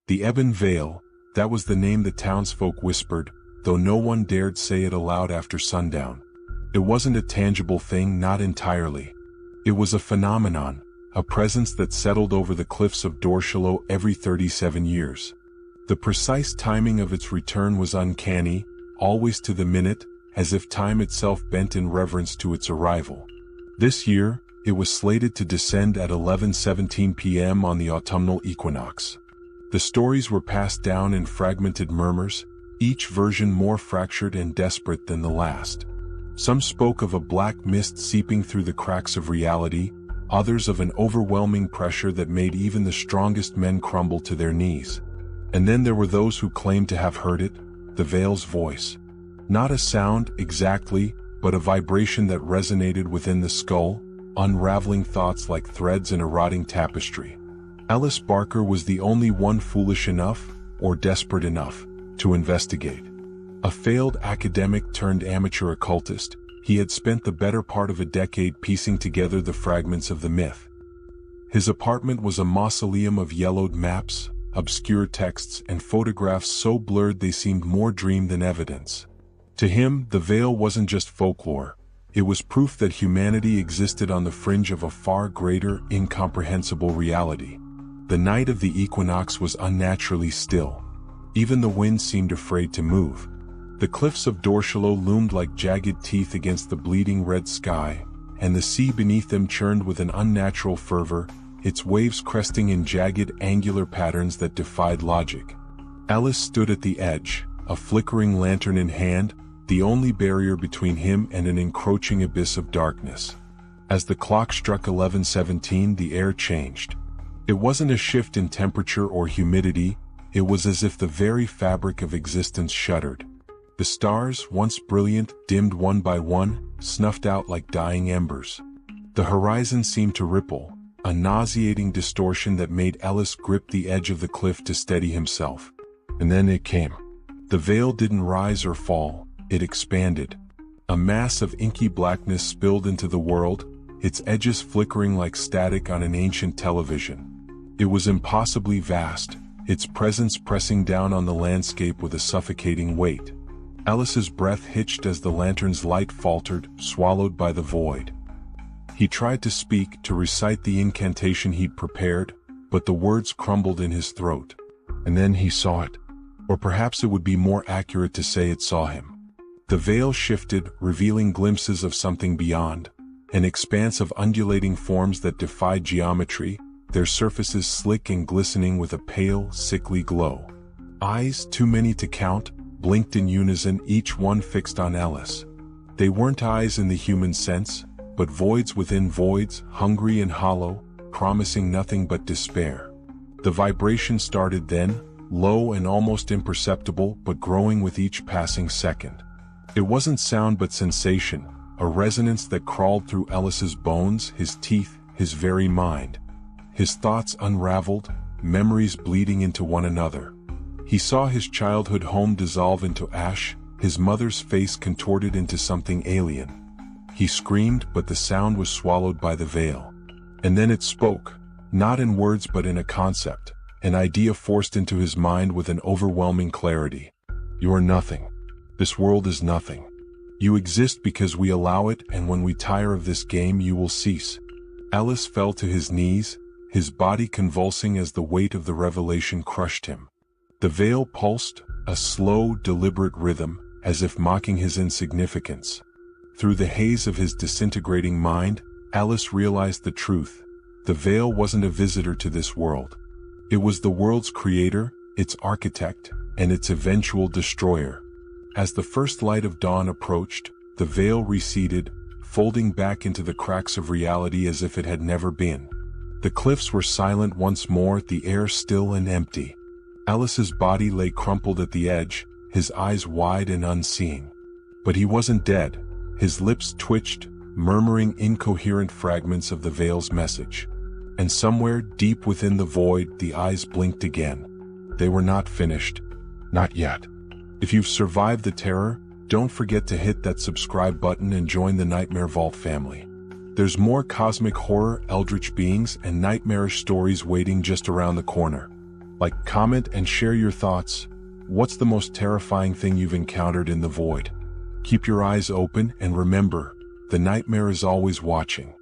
The Ebon Veil, that was the name the townsfolk whispered, though no one dared say it aloud after sundown. It wasn't a tangible thing, not entirely. It was a phenomenon, a presence that settled over the cliffs of Dorshalo every 37 years. The precise timing of its return was uncanny, always to the minute, as if time itself bent in reverence to its arrival. This year, it was slated to descend at 11:17 p.m. on the autumnal equinox. The stories were passed down in fragmented murmurs, each version more fractured and desperate than the last. Some spoke of a black mist seeping through the cracks of reality, others of an overwhelming pressure that made even the strongest men crumble to their knees. And then there were those who claimed to have heard it, the Veil's voice. Not a sound, exactly, but a vibration that resonated within the skull, unraveling thoughts like threads in a rotting tapestry. Ellis Barker was the only one foolish enough, or desperate enough, to investigate. A failed academic turned amateur occultist, he had spent the better part of a decade piecing together the fragments of the myth. His apartment was a mausoleum of yellowed maps, obscure texts, and photographs so blurred they seemed more dream than evidence. To him, the Veil wasn't just folklore. It was proof that humanity existed on the fringe of a far greater, incomprehensible reality. The night of the equinox was unnaturally still. Even the wind seemed afraid to move. The cliffs of Dorshalo loomed like jagged teeth against the bleeding red sky, and the sea beneath them churned with an unnatural fervor, its waves cresting in jagged, angular patterns that defied logic. Ellis stood at the edge, a flickering lantern in hand, the only barrier between him and an encroaching abyss of darkness. As the clock struck 11:17, the air changed. It wasn't a shift in temperature or humidity, it was as if the very fabric of existence shuddered. The stars, once brilliant, dimmed one by one, snuffed out like dying embers. The horizon seemed to ripple, a nauseating distortion that made Ellis grip the edge of the cliff to steady himself. And then it came. The veil didn't rise or fall, it expanded. A mass of inky blackness spilled into the world, its edges flickering like static on an ancient television. It was impossibly vast, its presence pressing down on the landscape with a suffocating weight. Ellis's breath hitched as the lantern's light faltered, swallowed by the void. He tried to speak, to recite the incantation he'd prepared, but the words crumbled in his throat. And then he saw it. Or perhaps it would be more accurate to say it saw him. The veil shifted, revealing glimpses of something beyond, an expanse of undulating forms that defied geometry, their surfaces slick and glistening with a pale, sickly glow. Eyes, too many to count, blinked in unison, each one fixed on Ellis. They weren't eyes in the human sense, but voids within voids, hungry and hollow, promising nothing but despair. The vibration started then, low and almost imperceptible, but growing with each passing second. It wasn't sound but sensation, a resonance that crawled through Ellis's bones, his teeth, his very mind. His thoughts unraveled, memories bleeding into one another. He saw his childhood home dissolve into ash, his mother's face contorted into something alien. He screamed, but the sound was swallowed by the veil. And then it spoke, not in words but in a concept, an idea forced into his mind with an overwhelming clarity. You are nothing. This world is nothing. You exist because we allow it, and when we tire of this game you will cease. Ellis fell to his knees, his body convulsing as the weight of the revelation crushed him. The veil pulsed, a slow, deliberate rhythm, as if mocking his insignificance. Through the haze of his disintegrating mind, Ellis realized the truth. The veil wasn't a visitor to this world. It was the world's creator, its architect, and its eventual destroyer. As the first light of dawn approached, the veil receded, folding back into the cracks of reality as if it had never been. The cliffs were silent once more, the air still and empty. Ellis's body lay crumpled at the edge, his eyes wide and unseeing. But he wasn't dead. His lips twitched, murmuring incoherent fragments of the veil's message. And somewhere, deep within the void, the eyes blinked again. They were not finished. Not yet. If you've survived the terror, don't forget to hit that subscribe button and join the Nightmare Vault family. There's more cosmic horror, eldritch beings, and nightmarish stories waiting just around the corner. Like, comment, and share your thoughts. What's the most terrifying thing you've encountered in the void? Keep your eyes open and remember, the nightmare is always watching.